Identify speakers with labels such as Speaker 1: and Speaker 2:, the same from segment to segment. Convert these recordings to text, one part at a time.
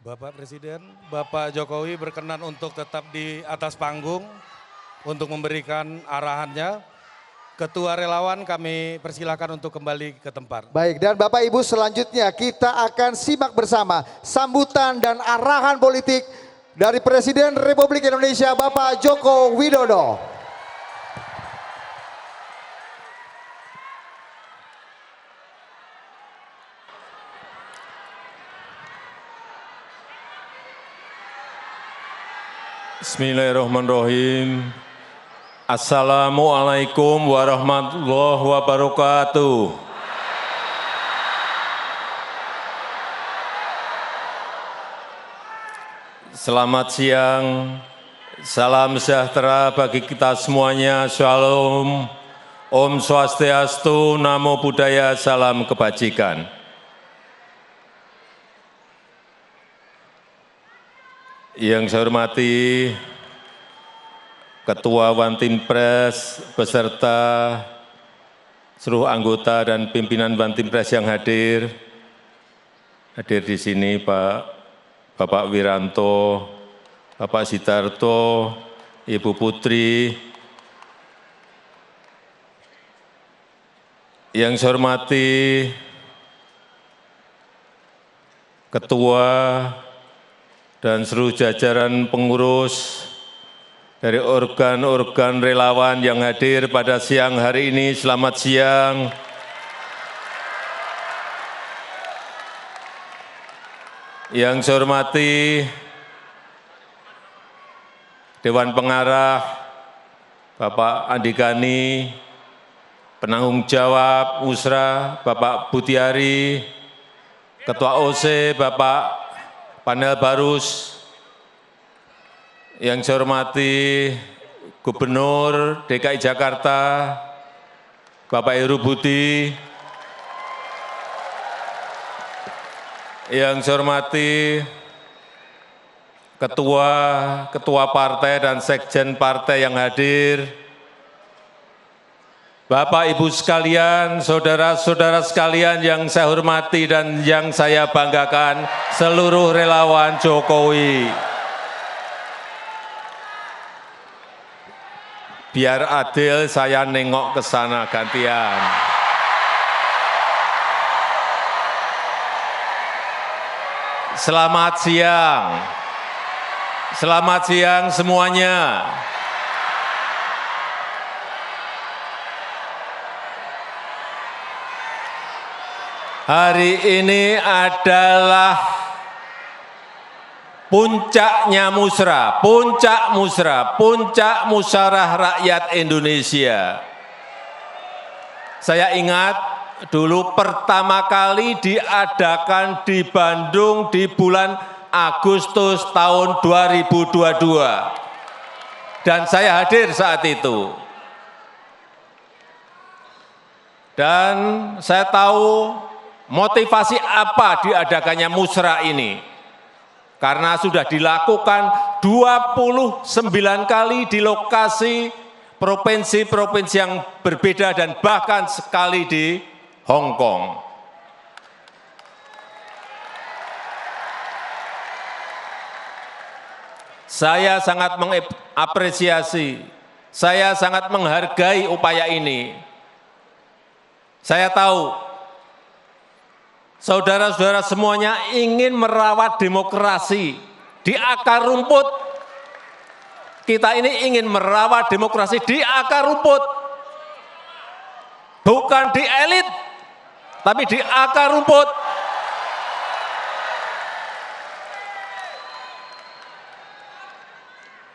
Speaker 1: Bapak Presiden, Bapak Jokowi berkenan untuk tetap di atas panggung untuk memberikan arahannya. Ketua relawan kami persilakan untuk kembali ke tempat.
Speaker 2: Baik, dan Bapak Ibu selanjutnya kita akan simak bersama sambutan dan arahan politik dari Presiden Republik Indonesia Bapak Joko Widodo.
Speaker 3: Bismillahirrahmanirrahim. Assalamualaikum warahmatullahi wabarakatuh. Selamat siang, salam sejahtera bagi kita semuanya, shalom, Om Swastiastu, Namo Buddhaya, salam kebajikan. Yang saya hormati Ketua Wantimpres beserta seluruh anggota dan pimpinan Wantimpres yang hadir di sini Bapak Wiranto, Bapak Sidarto, Ibu Putri. Yang saya hormati Ketua dan seluruh jajaran pengurus dari organ-organ relawan yang hadir pada siang hari ini, selamat siang. Yang saya hormati Dewan Pengarah, Bapak Andi Gani, penanggung jawab Musra, Bapak Butiari, Ketua OC, Bapak Panel Barus, yang saya hormati Gubernur DKI Jakarta, Bapak Heru Budi, yang saya hormati ketua partai dan sekjen partai yang hadir, Bapak Ibu sekalian, saudara-saudara sekalian yang saya hormati dan yang saya banggakan, seluruh relawan Jokowi. Biar adil saya nengok ke sana gantian. Selamat siang. Selamat siang semuanya. Hari ini adalah puncaknya musra, puncak musyawarah rakyat Indonesia. Saya ingat dulu pertama kali diadakan di Bandung di bulan Agustus tahun 2022. Dan saya hadir saat itu. Dan saya tahu motivasi apa diadakannya musra ini. Karena sudah dilakukan 29 kali di lokasi provinsi-provinsi yang berbeda dan bahkan sekali di Hong Kong. Saya sangat mengapresiasi, saya sangat menghargai upaya ini. Saya tahu saudara-saudara semuanya ingin merawat demokrasi di akar rumput. Kita ini ingin merawat demokrasi di akar rumput. Bukan di elit, tapi di akar rumput.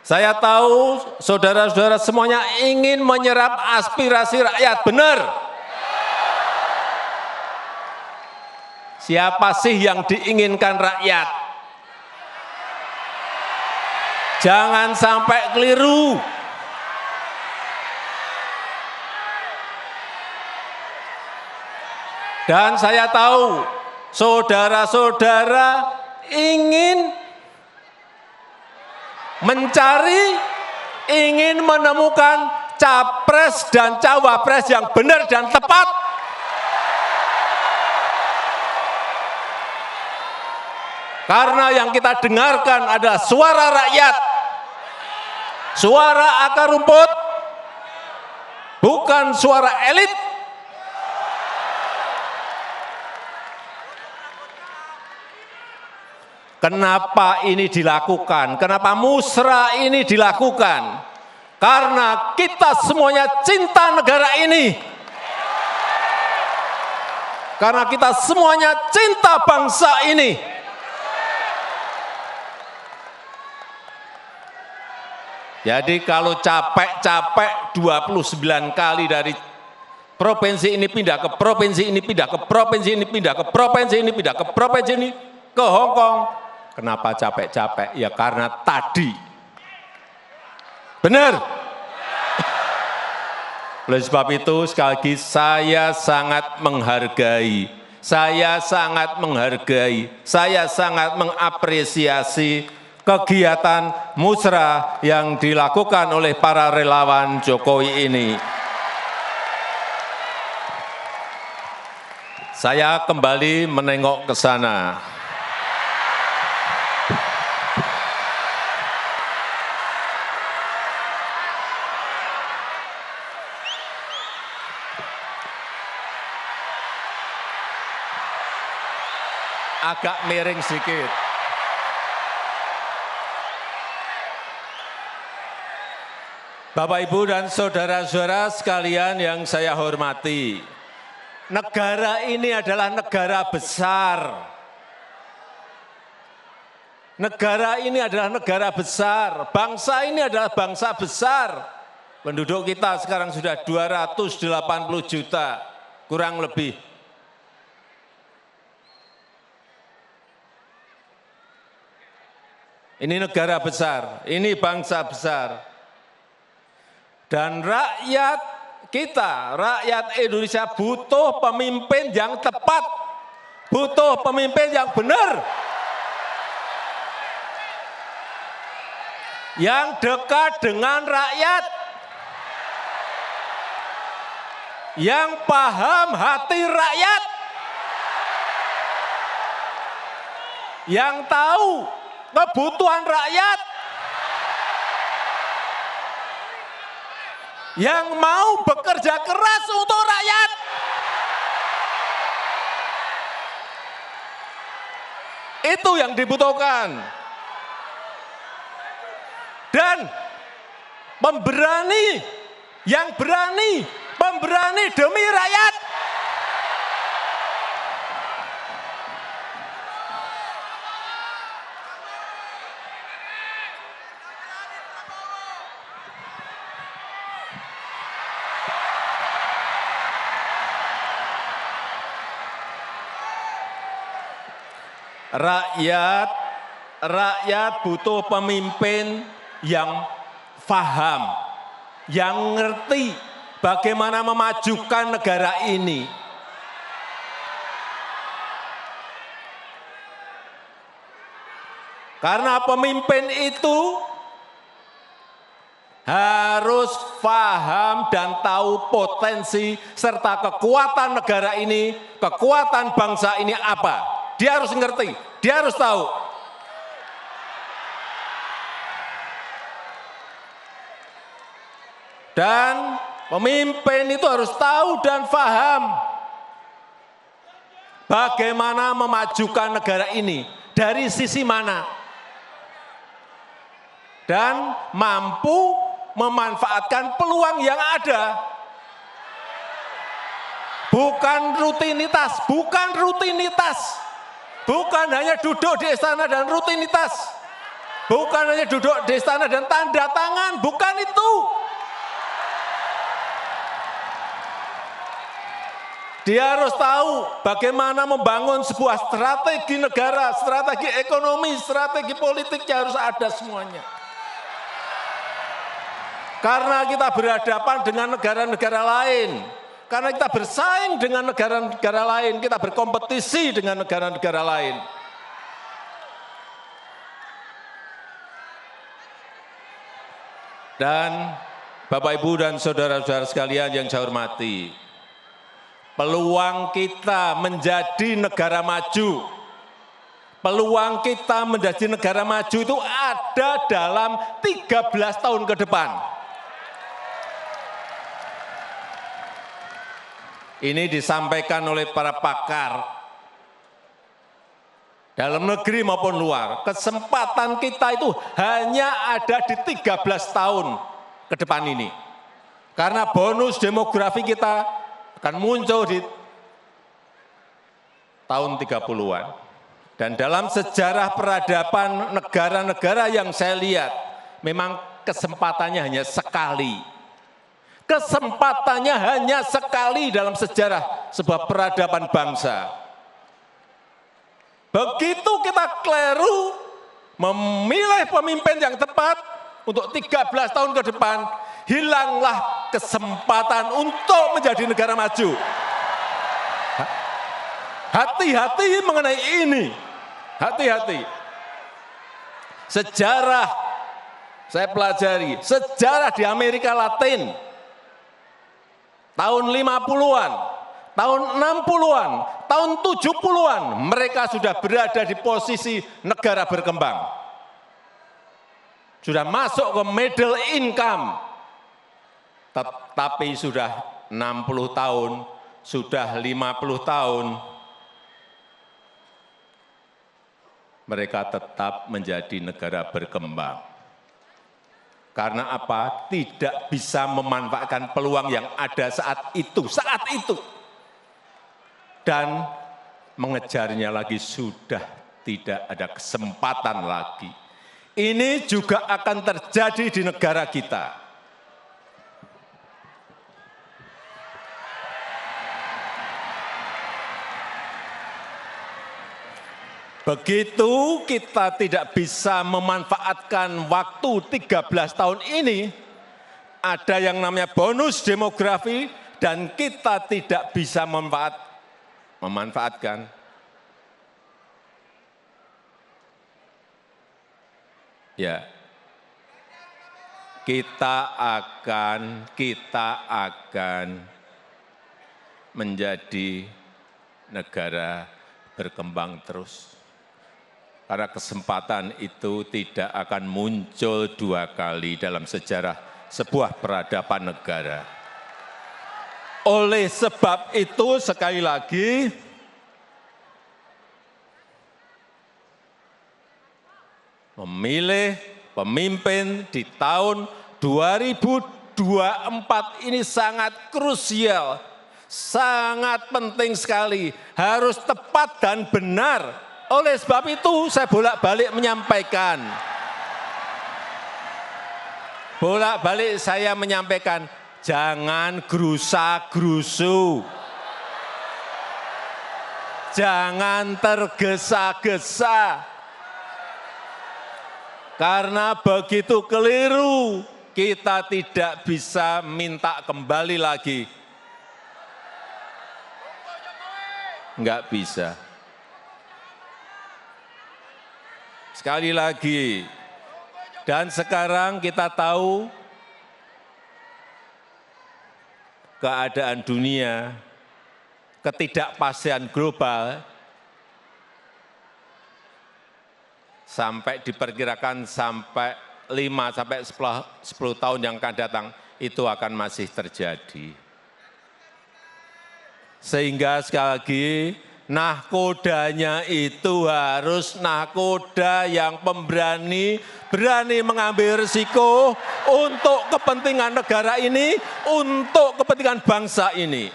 Speaker 3: Saya tahu saudara-saudara semuanya ingin menyerap aspirasi rakyat, benar. Siapa sih yang diinginkan rakyat? Jangan sampai keliru. Dan saya tahu saudara-saudara ingin mencari, ingin menemukan capres dan cawapres yang benar dan tepat. Karena yang kita dengarkan adalah suara rakyat, suara akar rumput, bukan suara elit. Kenapa ini dilakukan? Kenapa musrah ini dilakukan? Karena kita semuanya cinta negara ini. Karena kita semuanya cinta bangsa ini. Jadi kalau capek-capek 29 kali dari provinsi ini pindah ke provinsi ini, pindah ke provinsi ini, pindah ke provinsi ini, pindah ke provinsi ini, ke Hong Kong. Kenapa capek-capek? Ya karena tadi. Benar? Oleh sebab itu sekali lagi saya sangat menghargai, saya sangat mengapresiasi kegiatan musrah yang dilakukan oleh para relawan Jokowi ini. Saya kembali menengok ke sana. Agak miring sedikit. Bapak, Ibu, dan saudara-saudara sekalian yang saya hormati, negara ini adalah negara besar. Negara ini adalah negara besar, bangsa ini adalah bangsa besar. Penduduk kita sekarang sudah 280 juta, kurang lebih. Ini negara besar, ini bangsa besar. Dan rakyat kita, rakyat Indonesia butuh pemimpin yang tepat, butuh pemimpin yang benar, yang dekat dengan rakyat, yang paham hati rakyat, yang tahu kebutuhan rakyat, yang mau bekerja keras untuk rakyat. Itu yang dibutuhkan. Dan pemberani, yang berani, pemberani demi rakyat. Rakyat butuh pemimpin yang paham, yang ngerti bagaimana memajukan negara ini. Karena pemimpin itu harus paham dan tahu potensi serta kekuatan negara ini, kekuatan bangsa ini apa. Dia harus ngerti, dia harus tahu. Dan pemimpin itu harus tahu dan paham bagaimana memajukan negara ini, dari sisi mana. Dan mampu memanfaatkan peluang yang ada. Bukan rutinitas, bukan rutinitas. Bukan hanya duduk di istana dan rutinitas. Bukan hanya duduk di istana dan tanda tangan, bukan itu. Dia harus tahu bagaimana membangun sebuah strategi negara, strategi ekonomi, strategi politiknya harus ada semuanya. Karena kita berhadapan dengan negara-negara lain. Karena kita bersaing dengan negara-negara lain, kita berkompetisi dengan negara-negara lain. Dan Bapak, Ibu, dan saudara-saudara sekalian yang saya hormati, peluang kita menjadi negara maju, peluang kita menjadi negara maju itu ada dalam 13 tahun ke depan. Ini disampaikan oleh para pakar dalam negeri maupun luar. Kesempatan kita itu hanya ada di 13 tahun ke depan ini. Karena bonus demografi kita akan muncul di tahun 30-an. Dan dalam sejarah peradaban negara-negara yang saya lihat, memang kesempatannya hanya sekali. Kesempatannya hanya sekali dalam sejarah sebuah peradaban bangsa. Begitu kita keliru memilih pemimpin yang tepat untuk 13 tahun ke depan, hilanglah kesempatan untuk menjadi negara maju. Hati-hati mengenai ini. Hati-hati. Sejarah, saya pelajari, sejarah di Amerika Latin, tahun 50-an, tahun 60-an, tahun 70-an, mereka sudah berada di posisi negara berkembang. Sudah masuk ke middle income. Tapi sudah 60 tahun, sudah 50 tahun, mereka tetap menjadi negara berkembang. Karena apa? Tidak bisa memanfaatkan peluang yang ada saat itu. Dan mengejarnya lagi sudah tidak ada kesempatan lagi. Ini juga akan terjadi di negara kita. Begitu kita tidak bisa memanfaatkan waktu 13 tahun ini, ada yang namanya bonus demografi, dan kita tidak bisa memanfaatkan. Ya, kita akan menjadi negara berkembang terus. Karena kesempatan itu tidak akan muncul dua kali dalam sejarah sebuah peradaban negara. Oleh sebab itu, sekali lagi, memilih pemimpin di tahun 2024 ini sangat krusial, sangat penting sekali, harus tepat dan benar. Oleh sebab itu saya bolak-balik menyampaikan. Saya menyampaikan, jangan gerusa-gerusu. Jangan tergesa-gesa. Karena begitu keliru, kita tidak bisa minta kembali lagi. Enggak bisa. Sekali lagi, dan sekarang kita tahu keadaan dunia, ketidakpastian global, sampai diperkirakan sampai 5-10 tahun yang akan datang, itu akan masih terjadi. Sehingga sekali lagi, nahkodanya itu harus nahkoda yang pemberani, berani mengambil risiko untuk kepentingan negara ini, untuk kepentingan bangsa ini.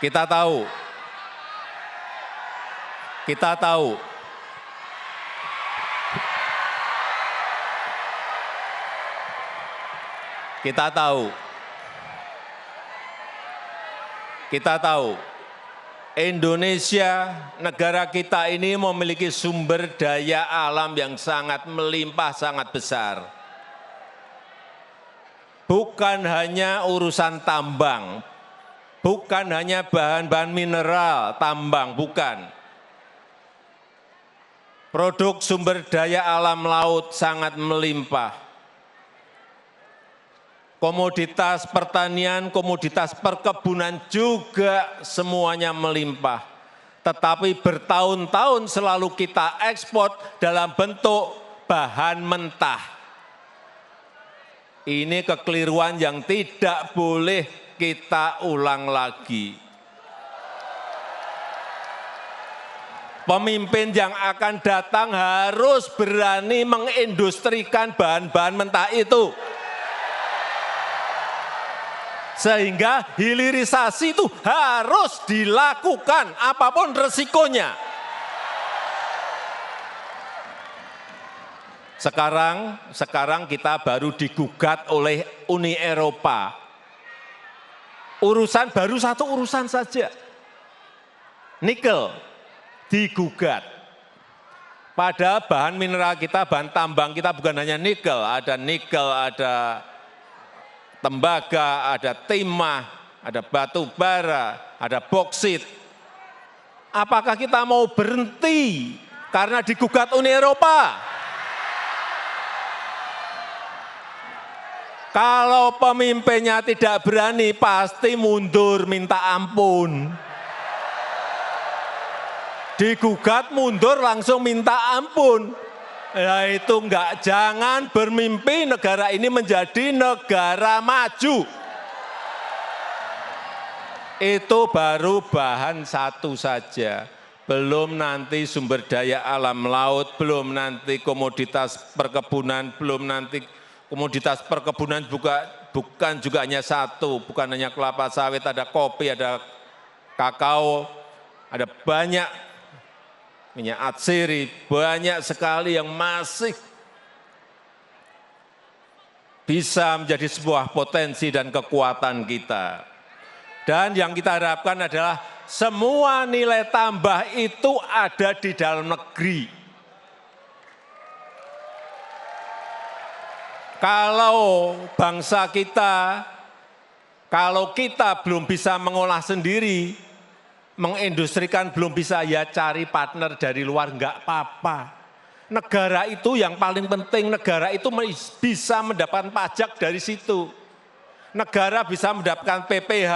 Speaker 3: Kita tahu, Indonesia, negara kita ini memiliki sumber daya alam yang sangat melimpah, sangat besar. Bukan hanya urusan tambang, bukan hanya bahan-bahan mineral, tambang, bukan. Produk sumber daya alam laut sangat melimpah. komoditas pertanian, komoditas perkebunan juga semuanya melimpah. Tetapi bertahun-tahun selalu kita ekspor dalam bentuk bahan mentah. Ini kekeliruan yang tidak boleh kita ulang lagi. Pemimpin yang akan datang harus berani mengindustrikan bahan-bahan mentah itu. Sehingga hilirisasi itu harus dilakukan apapun resikonya. Sekarang kita baru digugat oleh Uni Eropa. Baru satu urusan saja. Nikel digugat. Padahal bahan mineral kita, bahan tambang kita bukan hanya nikel, ada tembaga, ada timah, ada batu bara, ada boksit. Apakah kita mau berhenti karena digugat Uni Eropa? Kalau pemimpinnya tidak berani, pasti mundur minta ampun. Digugat mundur langsung minta ampun. Ya itu enggak, jangan bermimpi negara ini menjadi negara maju. Itu baru bahan satu saja. Belum nanti sumber daya alam laut, belum nanti komoditas perkebunan, belum nanti komoditas perkebunan bukan juga hanya satu, bukan hanya kelapa sawit, ada kopi, ada kakao, ada banyak minyak atsiri, banyak sekali yang masih bisa menjadi sebuah potensi dan kekuatan kita. Dan yang kita harapkan adalah semua nilai tambah itu ada di dalam negeri. Kalau bangsa kita, kalau kita belum bisa mengolah sendiri, mengindustrikan belum bisa, ya cari partner dari luar, enggak apa-apa. Negara itu yang paling penting, negara itu bisa mendapatkan pajak dari situ. Negara bisa mendapatkan PPH,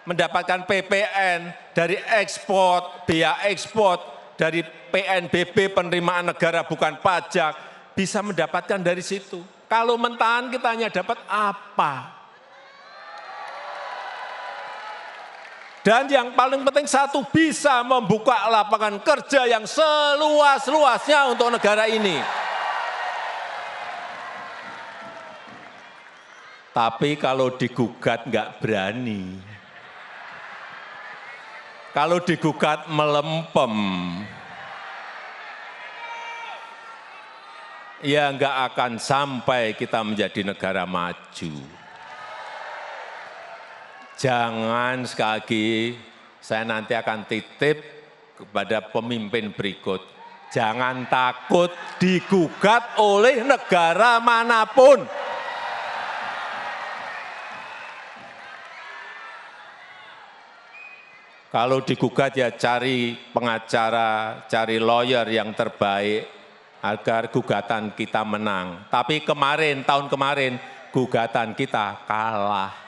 Speaker 3: mendapatkan PPN, dari ekspor, biaya ekspor, dari PNBP penerimaan negara bukan pajak, bisa mendapatkan dari situ. Kalau mentahan kita hanya dapat apa? Dan yang paling penting satu, bisa membuka lapangan kerja yang seluas-luasnya untuk negara ini. Tapi kalau digugat nggak berani. Kalau digugat melempem. Ya nggak akan sampai kita menjadi negara maju. Jangan sekali lagi, saya nanti akan titip kepada pemimpin berikut. Jangan takut digugat oleh negara manapun. Kalau digugat ya cari pengacara, cari lawyer yang terbaik agar gugatan kita menang. Tapi tahun kemarin, gugatan kita kalah.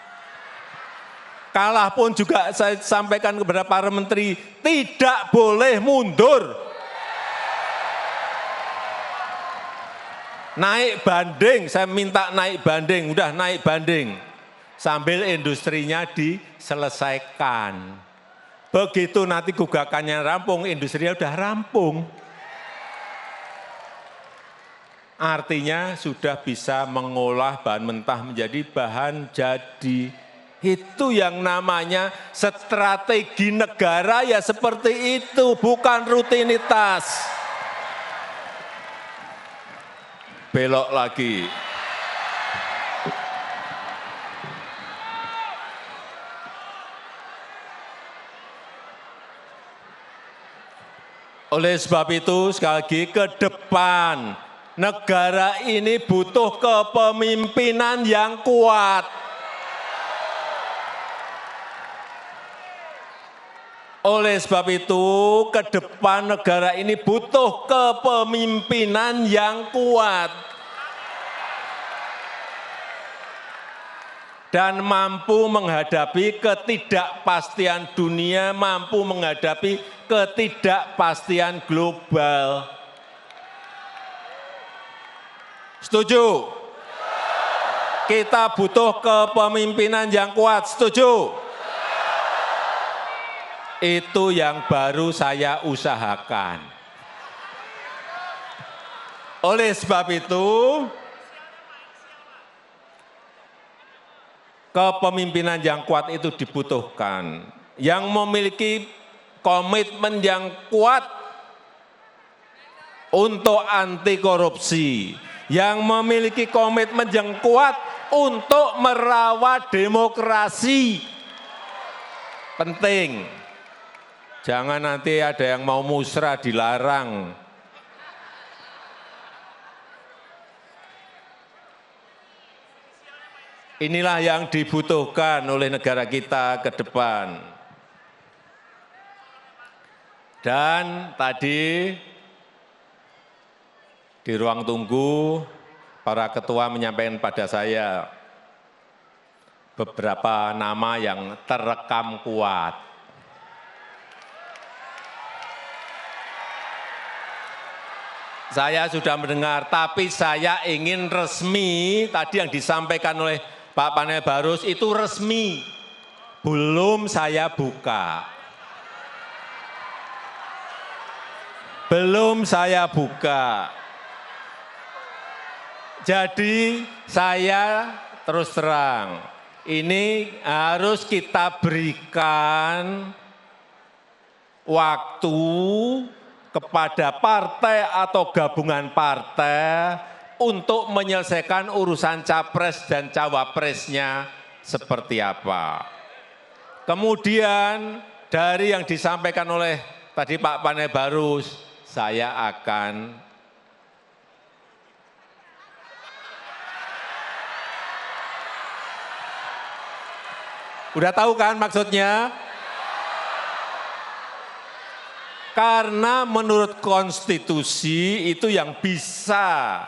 Speaker 3: Kalah pun juga saya sampaikan kepada para menteri, tidak boleh mundur. Naik banding, saya minta naik banding, udah naik banding. Sambil industrinya diselesaikan. Begitu nanti gugakannya rampung, industrinya udah rampung. Artinya sudah bisa mengolah bahan mentah menjadi bahan jadi. Itu yang namanya strategi negara, ya seperti itu, bukan rutinitas. Belok lagi. Oleh sebab itu, sekali lagi ke depan, negara ini butuh kepemimpinan yang kuat. Oleh sebab itu, ke depan negara ini butuh kepemimpinan yang kuat. dan mampu menghadapi ketidakpastian dunia, mampu menghadapi ketidakpastian global. Setuju? Kita butuh kepemimpinan yang kuat, setuju? Itu yang baru saya usahakan. Oleh sebab itu, kepemimpinan yang kuat itu dibutuhkan. Yang memiliki komitmen yang kuat untuk anti korupsi. Yang memiliki komitmen yang kuat untuk merawat demokrasi. Penting. Jangan nanti ada yang mau musrah dilarang. Inilah yang dibutuhkan oleh negara kita ke depan. Dan tadi di ruang tunggu, para ketua menyampaikan pada saya beberapa nama yang terekam kuat. Saya sudah mendengar, tapi saya ingin resmi, tadi yang disampaikan oleh Pak Panel Barus itu resmi, belum saya buka. Belum saya buka. Jadi saya terus terang, ini harus kita berikan waktu kepada partai atau gabungan partai untuk menyelesaikan urusan capres dan cawapresnya seperti apa. Kemudian dari yang disampaikan oleh tadi Pak Panel Barus, saya akan udah tahu kan maksudnya? Karena menurut konstitusi itu yang bisa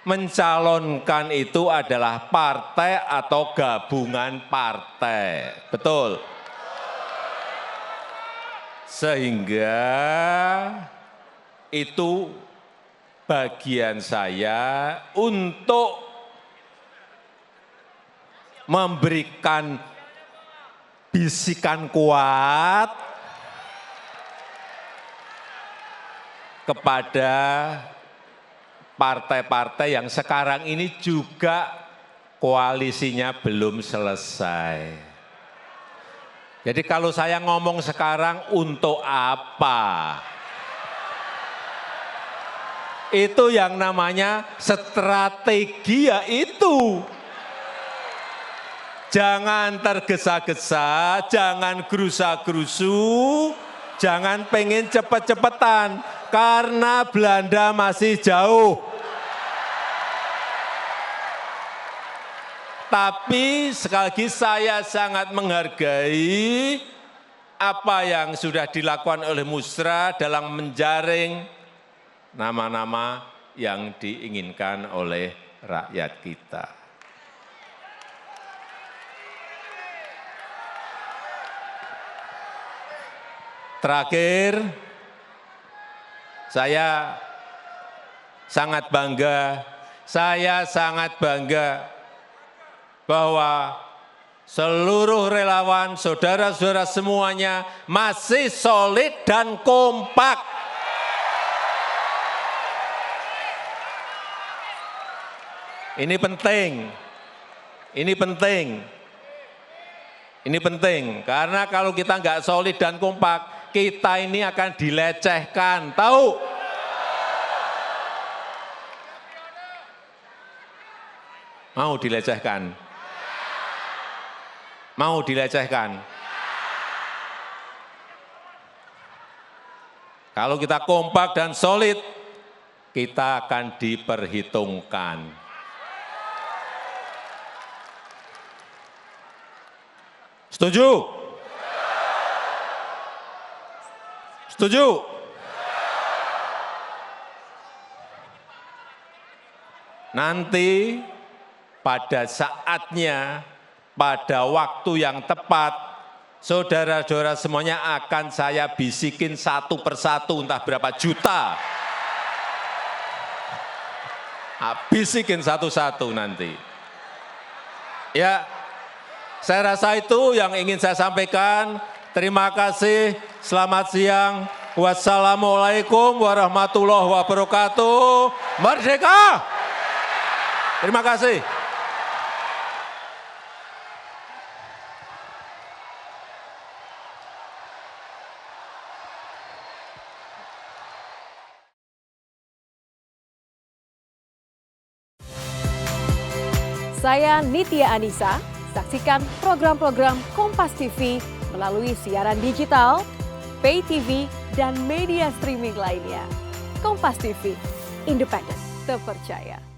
Speaker 3: mencalonkan itu adalah partai atau gabungan partai. Betul? Sehingga itu bagian saya untuk memberikan bisikan kuat kepada partai-partai yang sekarang ini juga koalisinya belum selesai. Jadi kalau saya ngomong sekarang untuk apa? Itu yang namanya strategi ya itu. Jangan tergesa-gesa, jangan gerusa-gerusu, jangan pengen cepet-cepetan, karena Belanda masih jauh. Tapi sekali lagi saya sangat menghargai apa yang sudah dilakukan oleh Musra dalam menjaring nama-nama yang diinginkan oleh rakyat kita. Terakhir, saya sangat bangga bahwa seluruh relawan, saudara-saudara semuanya masih solid dan kompak. Ini penting, karena kalau kita nggak solid dan kompak, kita ini akan dilecehkan, tahu? Mau dilecehkan? Mau dilecehkan? Kalau kita kompak dan solid, kita akan diperhitungkan. Setuju? Setuju? Nanti pada saatnya, pada waktu yang tepat, saudara-saudara semuanya akan saya bisikin satu persatu, entah berapa juta. Bisikin satu-satu nanti. Ya, saya rasa itu yang ingin saya sampaikan. Terima kasih, selamat siang. Wassalamualaikum warahmatullahi wabarakatuh. Merdeka! Terima kasih.
Speaker 4: Saya Nitya Anissa, saksikan program-program Kompas TV melalui siaran digital, pay TV, dan media streaming lainnya. Kompas TV, independen, terpercaya.